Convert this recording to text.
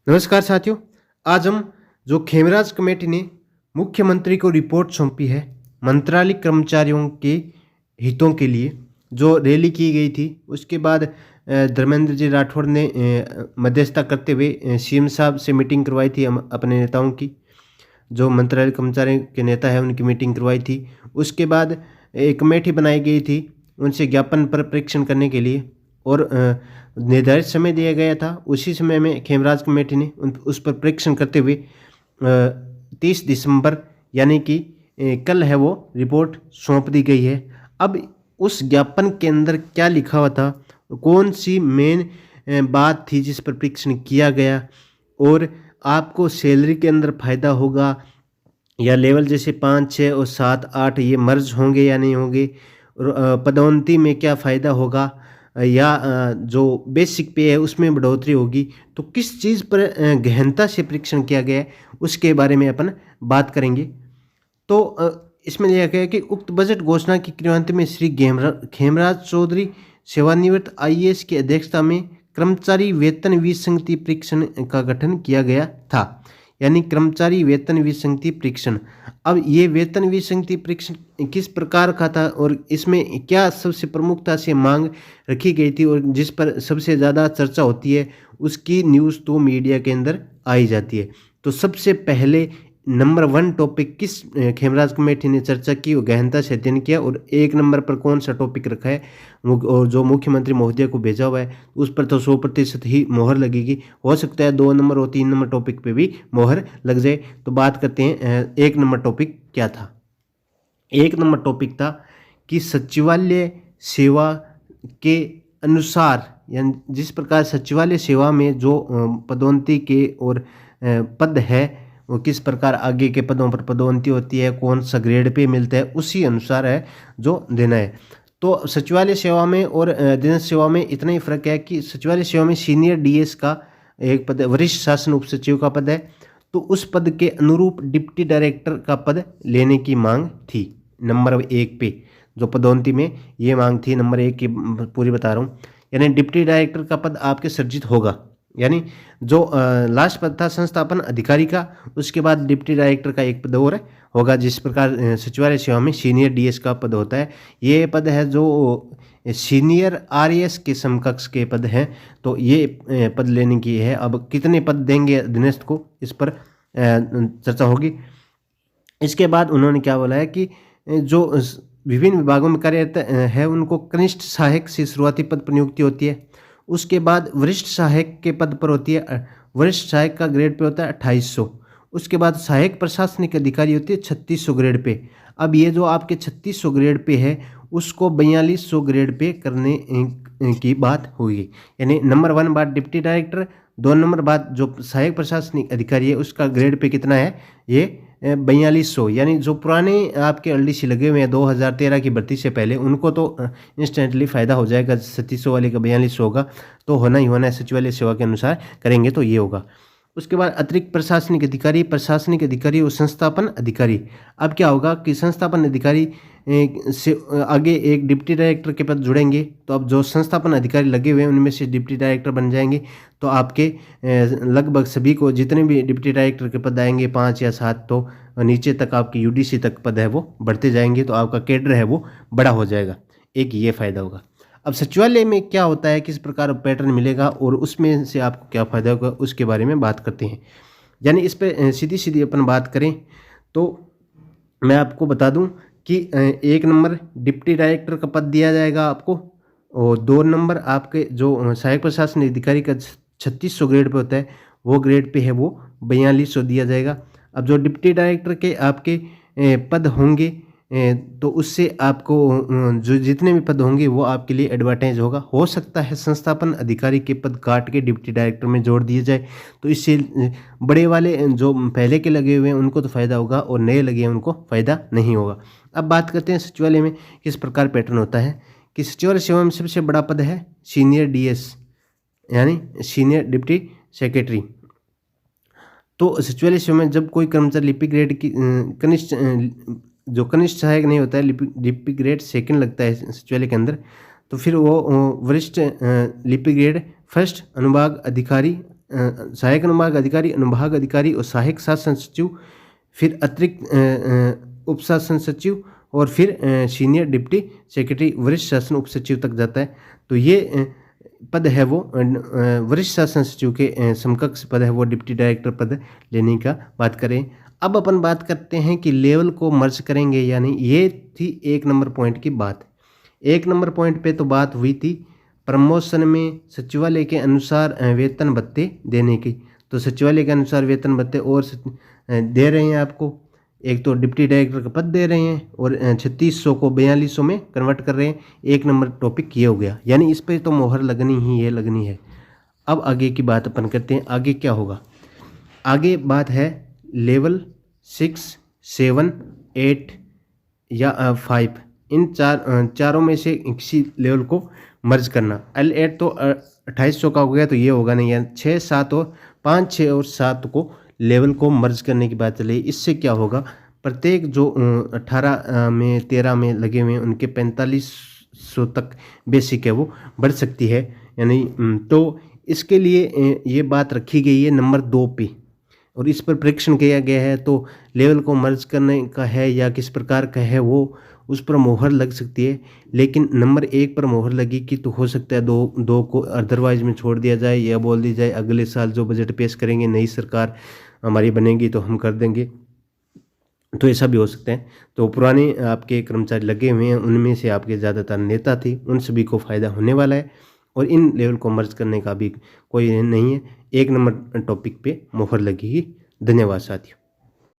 नमस्कार साथियों। आज हम जो खेमराज कमेटी ने मुख्यमंत्री को रिपोर्ट सौंपी है मंत्रालय कर्मचारियों के हितों के लिए, जो रैली की गई थी उसके बाद धर्मेंद्र जी राठौड़ ने मध्यस्थता करते हुए सीएम साहब से मीटिंग करवाई थी अपने नेताओं की। जो मंत्रालय कर्मचारियों के नेता है उनकी मीटिंग करवाई थी। उसके बाद एक कमेटी बनाई गई थी उनसे ज्ञापन पर परीक्षण करने के लिए, और निर्धारित समय दिया गया था। उसी समय में खेमराज कमेटी ने उस पर परीक्षण करते हुए 30 दिसंबर यानी कि कल है वो रिपोर्ट सौंप दी गई है। अब उस ज्ञापन के अंदर क्या लिखा हुआ था, कौन सी मेन बात थी जिस पर परीक्षण किया गया, और आपको सैलरी के अंदर फ़ायदा होगा या लेवल जैसे 5, 6 और 7, 8 ये मर्ज होंगे या नहीं होंगे, और पदोन्नति में क्या फ़ायदा होगा, या जो बेसिक पे है उसमें बढ़ोतरी होगी, तो किस चीज़ पर गहनता से परीक्षण किया गया है उसके बारे में अपन बात करेंगे। तो इसमें लिखा गया है कि उक्त बजट घोषणा की क्रियान्वयन में श्री खेमराज चौधरी सेवानिवृत्त आईएएस की अध्यक्षता में कर्मचारी वेतन विसंगति परीक्षण का गठन किया गया था, यानी कर्मचारी वेतन विसंगति परीक्षण। अब ये वेतन विसंगति परीक्षण किस प्रकार का था और इसमें क्या सबसे प्रमुखता से मांग रखी गई थी और जिस पर सबसे ज़्यादा चर्चा होती है उसकी न्यूज़ तो मीडिया के अंदर आई जाती है। तो सबसे पहले नंबर 1 टॉपिक किस खेमराज कमेटी ने चर्चा की और गहनता से अध्ययन किया, और 1 नंबर पर कौन सा टॉपिक रखा है और जो मुख्यमंत्री महोदय को भेजा हुआ है उस पर तो 100% ही मोहर लगेगी। हो सकता है 2 नंबर और 3 नंबर टॉपिक पे भी मोहर लग जाए। तो बात करते हैं 1 नंबर टॉपिक क्या था। 1 नंबर टॉपिक था कि सचिवालय सेवा के अनुसार, यानी जिस प्रकार सचिवालय सेवा में जो पदोन्नति के और पद है वो किस प्रकार आगे के पदों पर पदोन्नति होती है, कौन सा ग्रेड पे मिलता है, उसी अनुसार है जो देना है। तो सचिवालय सेवा में और दिन सेवा में इतना ही फर्क है कि सचिवालय सेवा में सीनियर डीएस का एक पद, वरिष्ठ शासन उप सचिव का पद है, तो उस पद के अनुरूप डिप्टी डायरेक्टर का पद लेने की मांग थी। नंबर 1 पे जो पदोन्नति में ये मांग थी, नंबर 1 की पूरी बता रहा हूँ, यानी डिप्टी डायरेक्टर का पद आपके सृजित होगा। यानी जो लास्ट पद था संस्थापन अधिकारी का, उसके बाद डिप्टी डायरेक्टर का एक पद और होगा। जिस प्रकार सचिवालय सेवा में सीनियर डीएस का पद होता है, ये पद है जो सीनियर आरएएस के समकक्ष के पद हैं। तो ये पद लेने की है। अब कितने पद देंगे अधीनस्थ को, इस पर चर्चा होगी। इसके बाद उन्होंने क्या बोला है कि जो विभिन्न विभागों में कार्यरत है उनको कनिष्ठ सहायक से शुरुआती पद पर नियुक्ति होती है। उसके बाद वरिष्ठ सहायक के पद पर होती है, वरिष्ठ सहायक का ग्रेड पे होता है 2800। उसके बाद सहायक प्रशासनिक अधिकारी होती है 3600 ग्रेड पे। अब ये जो आपके 3600 ग्रेड पे है उसको 4200 ग्रेड पे करने की बात होगी। यानी नंबर 1 बात डिप्टी डायरेक्टर, 2 नंबर बात जो सहायक प्रशासनिक अधिकारी है उसका ग्रेड पे कितना है, ये 4200। यानी जो पुराने आपके एलडीसी लगे हुए हैं 2013 की भर्ती से पहले, उनको तो इंस्टेंटली फ़ायदा हो जाएगा। 3700 वाले का 4200 होगा, तो होना ही होना है। सचिवालय सेवा के अनुसार करेंगे तो ये होगा। उसके बाद अतिरिक्त प्रशासनिक अधिकारी और संस्थापन अधिकारी। अब क्या होगा कि संस्थापन अधिकारी से आगे एक डिप्टी डायरेक्टर के पद जुड़ेंगे, तो अब जो संस्थापन अधिकारी लगे हुए हैं उनमें से डिप्टी डायरेक्टर बन जाएंगे। तो आपके लगभग सभी को जितने भी डिप्टी डायरेक्टर के पद आएंगे 5 या 7, तो नीचे तक आपकी यूडीसी तक पद है वो बढ़ते जाएंगे, तो आपका कैडर है वो बड़ा हो जाएगा। एक ये फ़ायदा होगा। अब सचिवालय में क्या होता है, किस प्रकार पैटर्न मिलेगा और उसमें से आपको क्या फ़ायदा होगा, उसके बारे में बात करते हैं। यानी इस पर सीधी अपन बात करें तो मैं आपको बता दूं कि 1 नंबर डिप्टी डायरेक्टर का पद दिया जाएगा आपको, और 2 नंबर आपके जो सहायक प्रशासन अधिकारी का 3600 ग्रेड पे होता है, वो ग्रेड पे है वो 4200 दिया जाएगा। अब जो डिप्टी डायरेक्टर के आपके पद होंगे, तो उससे आपको जो जितने भी पद होंगे वो आपके लिए एडवांटेज होगा। हो सकता है संस्थापन अधिकारी के पद काट के डिप्टी डायरेक्टर में जोड़ दिए जाए, तो इससे बड़े वाले जो पहले के लगे हुए हैं उनको तो फ़ायदा होगा और नए लगे हैं उनको फ़ायदा नहीं होगा। अब बात करते हैं सचिवालय में किस प्रकार पैटर्न होता है। कि सचिवालय सेवा में सबसे बड़ा पद है सीनियर डीएस, यानी सीनियर डिप्टी सेक्रेटरी। तो सचिवालय सेवा में जब कोई कर्मचारी लिपि ग्रेड की कनिष्ठ सहायक नहीं होता है, लिपि ग्रेड 2 लगता है सचिवालय के अंदर, तो फिर वो वरिष्ठ लिपि ग्रेड 1 अनुभाग अधिकारी सहायक अनुभाग अधिकारी, अनुभाग अधिकारी और सहायक शासन सचिव, फिर अतिरिक्त उप शासन सचिव और फिर सीनियर डिप्टी सेक्रेटरी वरिष्ठ शासन उप सचिव तक जाता है। तो ये पद है वो वरिष्ठ शासन सचिव के समकक्ष पद है वो डिप्टी डायरेक्टर पद लेने का बात करें। अब अपन बात करते हैं कि लेवल को मर्ज करेंगे या नहीं। ये थी 1 नंबर पॉइंट की बात। 1 नंबर पॉइंट पे तो बात हुई थी प्रमोशन में सचिवालय के अनुसार वेतन भत्ते देने की। तो सचिवालय के अनुसार वेतन भत्ते और दे रहे हैं आपको। एक तो डिप्टी डायरेक्टर का पद दे रहे हैं और 3600 को 4200 में कन्वर्ट कर रहे हैं। 1 नंबर टॉपिक ये हो गया, यानी इस पे तो मोहर लगनी ही है, लगनी है। अब आगे की बात अपन करते हैं, आगे क्या होगा। आगे बात है लेवल 6, 7, 8 या 5, इन चारों में से किसी लेवल को मर्ज करना। L8 तो 2800 का हो गया, तो ये होगा नहीं, यानी 6, 7 और 5, 6 और 7 को लेवल को मर्ज करने की बात चली। इससे क्या होगा, प्रत्येक जो 18 में 13 में लगे हुए हैं उनके 4500 तक बेसिक है वो बढ़ सकती है, यानी तो इसके लिए ये बात रखी गई है नंबर 2 पे, और इस पर परीक्षण किया गया है। तो लेवल को मर्ज करने का है या किस प्रकार का है वो, उस पर मोहर लग सकती है। लेकिन नंबर 1 पर मोहर लगी कि तो हो सकता है दो को अदरवाइज में छोड़ दिया जाए या बोल दी जाए अगले साल जो बजट पेश करेंगे, नई सरकार हमारी बनेगी तो हम कर देंगे, तो ऐसा भी हो सकता है। तो पुराने आपके कर्मचारी लगे हुए हैं, उनमें से आपके ज़्यादातर नेता थे, उन सभी को फ़ायदा होने वाला है और इन लेवल को मर्ज करने का भी कोई नहीं है। 1 नंबर टॉपिक पे मोहर लगेगी। धन्यवाद साथियों।